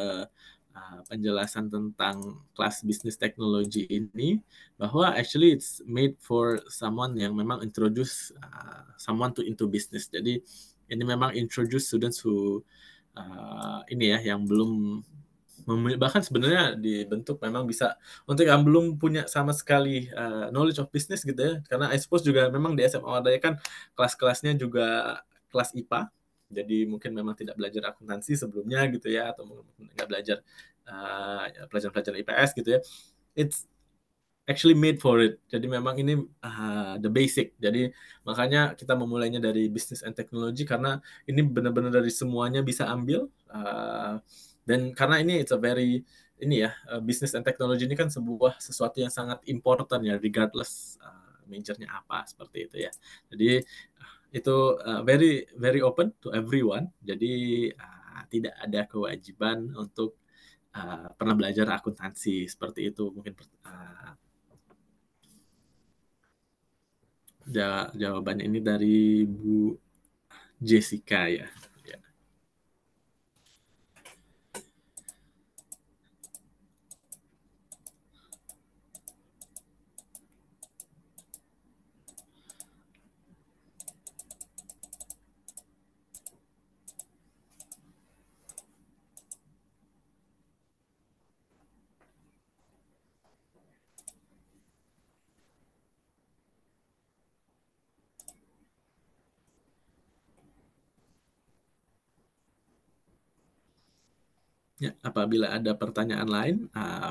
penjelasan tentang kelas bisnis teknologi ini, bahwa actually it's made for someone yang memang introduce someone to into business. Jadi ini memang introduce students who ini ya, yang belum, bahkan sebenarnya dibentuk memang bisa untuk yang belum punya sama sekali knowledge of business gitu ya. Karena I suppose juga memang di SMA Wardaya kan kelas-kelasnya juga kelas IPA, jadi mungkin memang tidak belajar akuntansi sebelumnya gitu ya, atau nggak belajar pelajaran-pelajaran IPS gitu ya. actually made for it. Jadi memang ini the basic. Jadi makanya kita memulainya dari business and technology karena ini benar-benar dari semuanya bisa ambil. Dan karena ini it's a very business and technology ini kan sesuatu yang sangat important ya, regardless majornya apa seperti itu ya. Jadi itu very very open to everyone. Jadi tidak ada kewajiban untuk pernah belajar akuntansi seperti itu. Mungkin jawabannya ini dari Bu Jessica ya. Ya, apabila ada pertanyaan lain,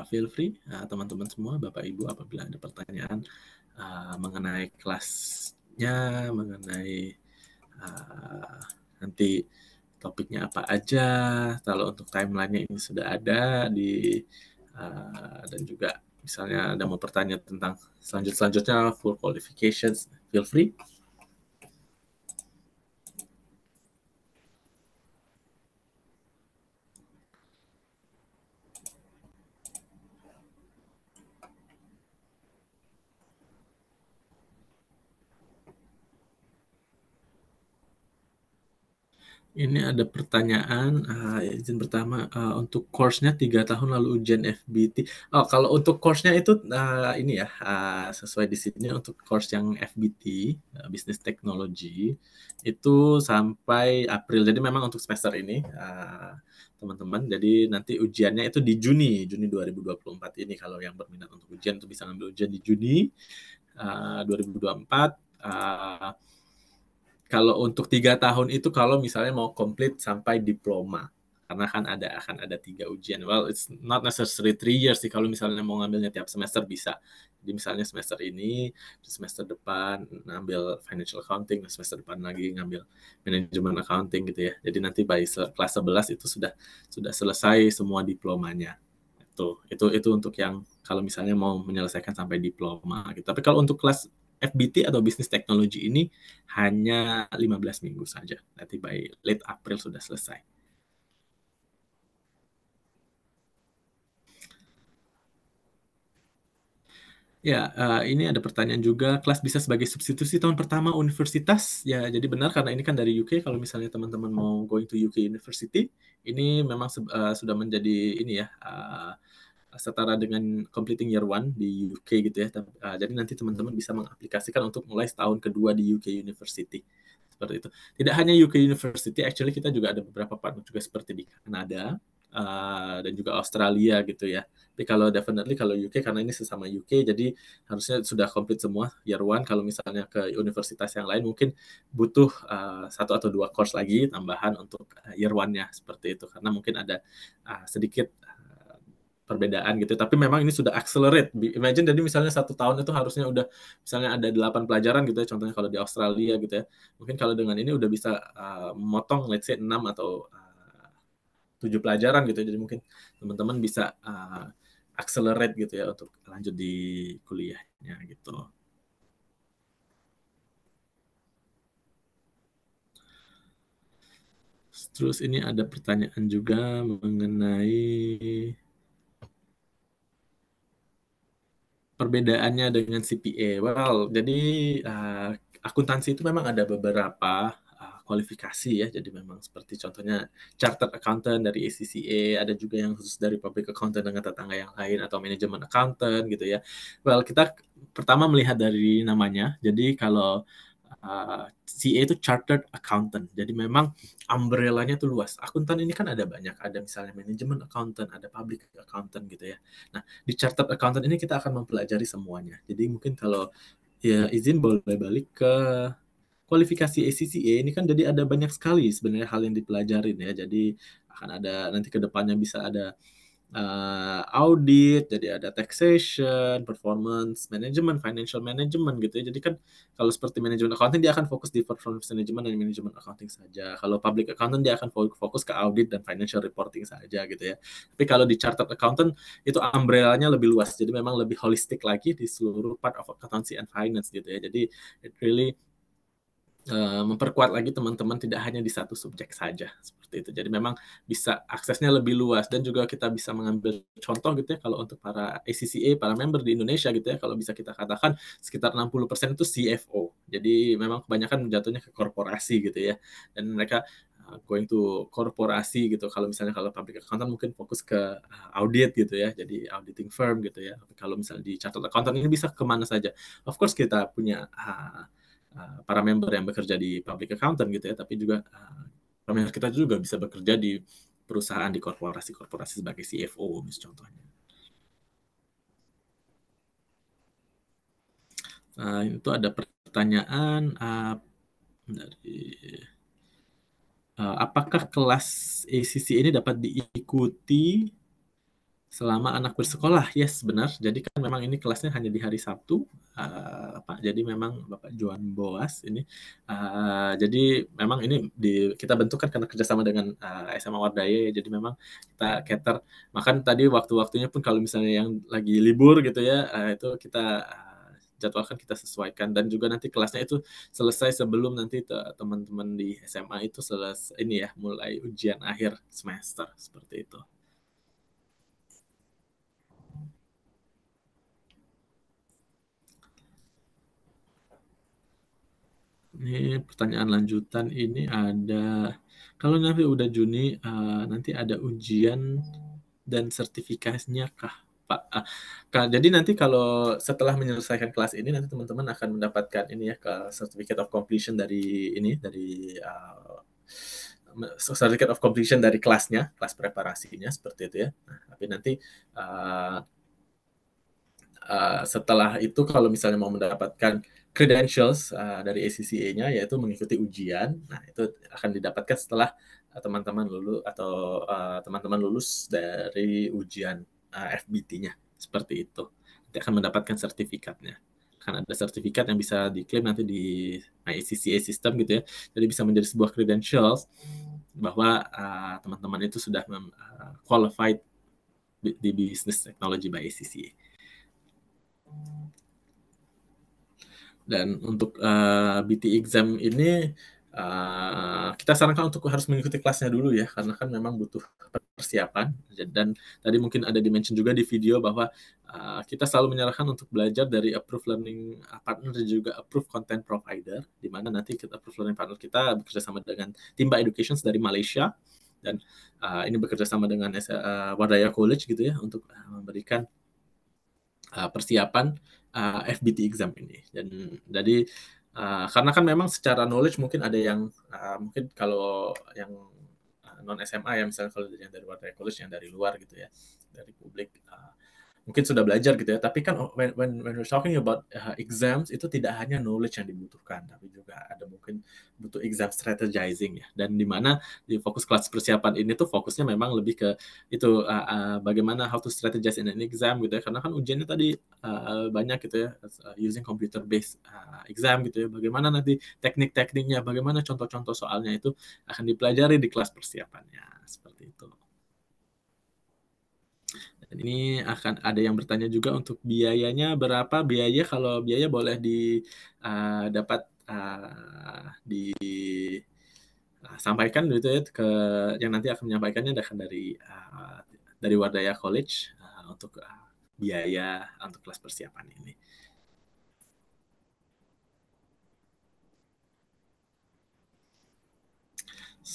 feel free teman-teman semua, Bapak Ibu, apabila ada pertanyaan mengenai kelasnya, mengenai nanti topiknya apa aja, kalau untuk timeline-nya ini sudah ada dan juga misalnya ada mau bertanya tentang selanjutnya full qualifications, feel free. Ini ada pertanyaan, izin pertama, untuk course-nya 3 tahun lalu ujian FBT. Oh, kalau untuk course-nya itu ini ya, sesuai di sini untuk course yang FBT, Business Technology, itu sampai April. Jadi memang untuk semester ini, teman-teman, jadi nanti ujiannya itu di Juni 2024 ini. Kalau yang berminat untuk ujian itu bisa ngambil ujian di Juni 2024. Kalau untuk 3 tahun itu kalau misalnya mau komplit sampai diploma, karena kan akan ada 3 ujian. Well, it's not necessarily 3 years sih kalau misalnya mau ngambilnya tiap semester bisa. Jadi misalnya semester ini, semester depan ngambil financial accounting, semester depan lagi ngambil manajemen accounting gitu ya. Jadi nanti by kelas 11 itu sudah selesai semua diplomanya. Itu untuk yang kalau misalnya mau menyelesaikan sampai diploma gitu. Tapi kalau untuk kelas FBT atau Business Technology ini hanya 15 minggu saja. Nanti by late April sudah selesai. Ya, ini ada pertanyaan juga, kelas bisa sebagai substitusi tahun pertama universitas? Ya, jadi benar karena ini kan dari UK, kalau misalnya teman-teman mau going to UK University, ini memang sudah menjadi ini ya, setara dengan completing year one di UK gitu ya. Jadi nanti teman-teman bisa mengaplikasikan untuk mulai setahun kedua di UK University. Seperti itu. Tidak hanya UK University, actually kita juga ada beberapa partner juga seperti di Kanada dan juga Australia gitu ya. Tapi kalau definitely kalau UK karena ini sesama UK, jadi harusnya sudah komplit semua year one. Kalau misalnya ke universitas yang lain mungkin butuh 1 atau 2 course lagi tambahan untuk year one-nya seperti itu. Karena mungkin ada sedikit perbedaan gitu, tapi memang ini sudah accelerate. Imagine jadi misalnya 1 tahun itu harusnya udah misalnya ada 8 pelajaran gitu ya, contohnya kalau di Australia gitu ya. Mungkin kalau dengan ini udah bisa memotong let's say 6 atau 7 pelajaran gitu. Jadi mungkin teman-teman bisa accelerate gitu ya untuk lanjut di kuliahnya gitu. Terus ini ada pertanyaan juga mengenai perbedaannya dengan CPA. Well, jadi akuntansi itu memang ada beberapa kualifikasi ya. Jadi memang seperti contohnya Chartered Accountant dari ACCA, ada juga yang khusus dari Public Accountant dengan tetangga yang lain atau Management Accountant gitu ya. Well, kita pertama melihat dari namanya. Jadi kalau CA itu Chartered Accountant. Jadi memang umbrella-nya tuh luas. Akuntan ini kan ada banyak. Ada misalnya Management Accountant, ada Public Accountant gitu ya. Nah, di Chartered Accountant ini kita akan mempelajari semuanya. Jadi mungkin kalau ya izin boleh balik ke kualifikasi ACCA ini kan jadi ada banyak sekali sebenarnya hal yang dipelajarin ya. Jadi akan ada nanti ke depannya bisa ada audit, jadi ada taxation, performance management, financial management gitu ya. Jadi kan kalau seperti manajemen accounting dia akan fokus di performance management dan manajemen accounting saja. Kalau public accountant dia akan fokus ke audit dan financial reporting saja gitu ya. Tapi kalau di chartered accountant itu umbrella-nya lebih luas. Jadi memang lebih holistic lagi di seluruh part of accountancy and finance gitu ya. Jadi it really memperkuat lagi teman-teman tidak hanya di satu subjek saja seperti itu. Jadi memang bisa aksesnya lebih luas dan juga kita bisa mengambil contoh gitu ya kalau untuk para ACCA, para member di Indonesia gitu ya, kalau bisa kita katakan sekitar 60% itu CFO. Jadi memang kebanyakan jatuhnya ke korporasi gitu ya. Dan mereka going to korporasi gitu. Kalau misalnya kalau public accountant mungkin fokus ke audit gitu ya, jadi auditing firm gitu ya. Kalau misalnya di chartered accountant ini bisa kemana saja. Of course kita punya para member yang bekerja di public accountant gitu ya, tapi juga para member kita juga bisa bekerja di perusahaan di korporasi-korporasi sebagai CFO contohnya. Itu ada pertanyaan dari apakah kelas ACC ini dapat diikuti selama anak bersekolah? Yes, benar. Jadi kan memang ini kelasnya hanya di hari Sabtu, Pak. Jadi memang Bapak Johan Boas ini. Jadi memang ini kita bentukkan karena kerjasama dengan SMA Wardaya. Jadi memang kita cater. Makan tadi waktu-waktunya pun kalau misalnya yang lagi libur gitu ya, itu kita jadwalkan, kita sesuaikan. Dan juga nanti kelasnya itu selesai sebelum nanti teman-teman di SMA itu selesai ini ya, mulai ujian akhir semester seperti itu. Ini pertanyaan lanjutan ini ada, kalau nanti udah Juni, nanti ada ujian dan sertifikasinya kah, Pak? Jadi nanti kalau setelah menyelesaikan kelas ini, nanti teman-teman akan mendapatkan ini ya, ke certificate of completion dari ini, dari certificate of completion dari kelasnya, kelas preparasinya seperti itu ya. Nah, tapi nanti setelah itu kalau misalnya mau mendapatkan credentials dari ACCA-nya yaitu mengikuti ujian, nah itu akan didapatkan setelah teman-teman lulus atau teman-teman lulus dari ujian FBT-nya seperti itu. Nanti akan mendapatkan sertifikatnya. Akan ada sertifikat yang bisa diklaim nanti di ACCA system gitu ya. Jadi bisa menjadi sebuah credentials bahwa teman-teman itu sudah qualified di business technology by ACCA. Dan untuk BT exam ini kita sarankan untuk harus mengikuti kelasnya dulu ya, karena kan memang butuh persiapan. Dan tadi mungkin ada dimention juga di video bahwa kita selalu menyarankan untuk belajar dari approved learning partner dan juga approved content provider, di mana nanti approved learning partner kita bekerja sama dengan Timba Education dari Malaysia, dan ini bekerja sama dengan Wardaya College gitu ya, untuk memberikan persiapan FBT exam ini. Dan jadi karena kan memang secara knowledge mungkin ada yang mungkin kalau yang non SMA ya, misalnya kalau yang dari Wardaya College, yang dari luar gitu ya, dari publik mungkin sudah belajar gitu ya. Tapi kan when we're talking about exams, itu tidak hanya knowledge yang dibutuhkan, tapi juga ada mungkin butuh exam strategizing ya. Dan di mana di fokus kelas persiapan ini tuh fokusnya memang lebih ke itu bagaimana how to strategize in an exam gitu ya. Karena kan ujiannya tadi banyak gitu ya, using computer based exam gitu ya. Bagaimana nanti teknik-tekniknya, bagaimana contoh-contoh soalnya itu akan dipelajari di kelas persiapannya seperti itu. Dan ini akan ada yang bertanya juga untuk biayanya berapa. Biaya, kalau biaya boleh dapat disampaikan gitu ya ke yang nanti akan menyampaikannya dari Wardaya College untuk biaya untuk kelas persiapan ini.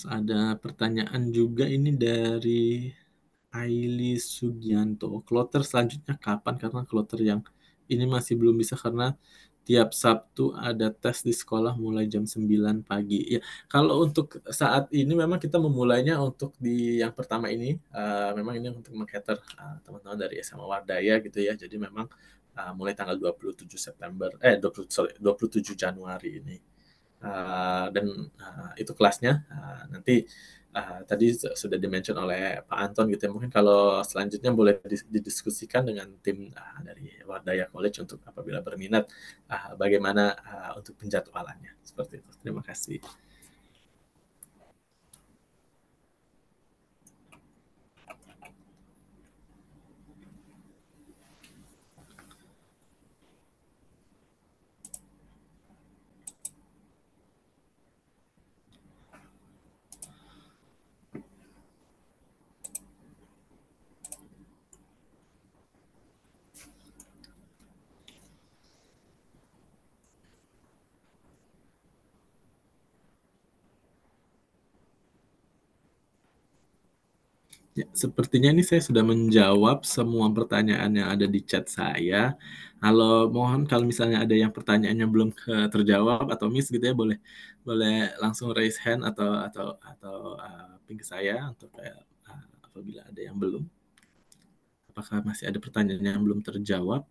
Ada pertanyaan juga ini dari Aili Sugianto. Kloter selanjutnya kapan? Karena kloter yang ini masih belum bisa karena tiap Sabtu ada tes di sekolah mulai jam 9 pagi. Ya, kalau untuk saat ini memang kita memulainya untuk di yang pertama ini, memang ini untuk mengcater teman-teman dari SMA Wardaya gitu ya. Jadi memang mulai tanggal 27 Januari ini. Dan itu kelasnya nanti tadi sudah dimention oleh Pak Anton gitu ya. Mungkin kalau selanjutnya boleh didiskusikan dengan tim dari Wardaya College untuk apabila berminat bagaimana untuk penjadwalannya. Seperti itu. Terima kasih. Ya, sepertinya ini saya sudah menjawab semua pertanyaan yang ada di chat saya. Mohon kalau misalnya ada yang pertanyaannya belum terjawab atau miss gitu ya, boleh langsung raise hand atau ping ke saya untuk apabila ada yang belum. Apakah masih ada pertanyaan yang belum terjawab?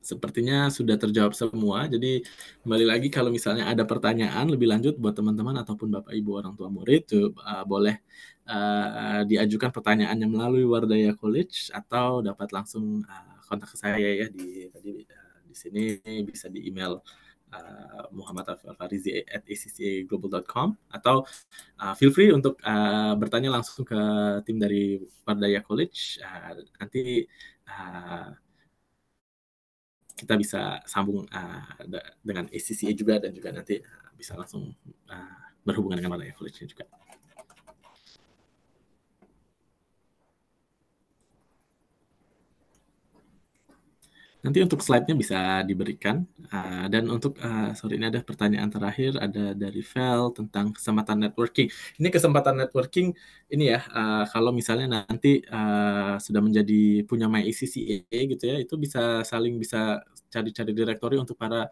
Sepertinya sudah terjawab semua. Jadi kembali lagi kalau misalnya ada pertanyaan lebih lanjut buat teman-teman ataupun Bapak Ibu orang tua murid, boleh diajukan pertanyaannya melalui Wardaya College atau dapat langsung kontak saya ya di sini bisa di email muhammad@accaglobal.com atau feel free untuk bertanya langsung ke tim dari Wardaya College. Nanti kita bisa sambung dengan ACCA juga dan juga nanti bisa langsung berhubungan dengan Wardaya College juga. Nanti untuk slide-nya bisa diberikan. Dan untuk, sorry ini ada pertanyaan terakhir, ada dari Vel tentang kesempatan networking. Ini kesempatan networking ini ya, kalau misalnya nanti sudah punya My ACCA gitu ya, itu bisa cari-cari direktori untuk para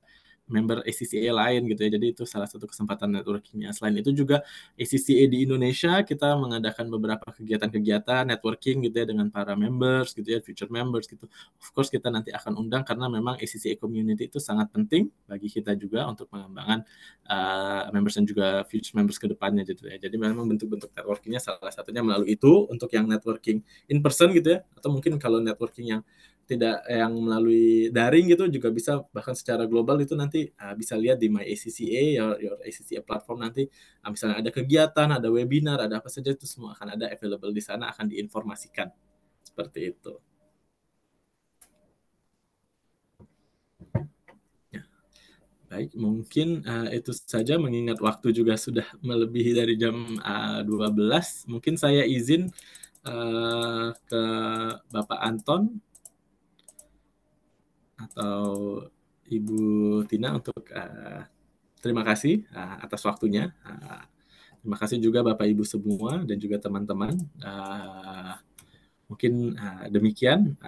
member ACCA lain gitu ya. Jadi itu salah satu kesempatan networking-nya. Selain itu juga ACCA di Indonesia kita mengadakan beberapa kegiatan-kegiatan networking gitu ya dengan para members gitu ya, future members gitu. Of course kita nanti akan undang karena memang ACCA community itu sangat penting bagi kita juga untuk mengembangkan members dan juga future members ke depannya gitu ya. Jadi memang bentuk-bentuk networking-nya salah satunya melalui itu untuk yang networking in person gitu ya, atau mungkin kalau networking yang melalui daring gitu juga bisa, bahkan secara global itu nanti bisa lihat di My ACCA, your ACCA platform nanti misalnya ada kegiatan, ada webinar, ada apa saja itu semua akan ada available di sana, akan diinformasikan seperti itu. Ya. Baik, mungkin itu saja mengingat waktu juga sudah melebihi dari jam 12. Mungkin saya izin ke Bapak Anton atau Ibu Tina untuk terima kasih atas waktunya. Terima kasih juga Bapak Ibu semua dan juga teman-teman. Mungkin demikian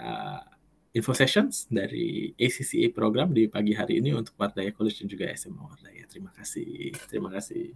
info sessions dari ACCA program di pagi hari ini untuk Wardaya College dan juga SMA Wardaya. Terima kasih. Terima kasih.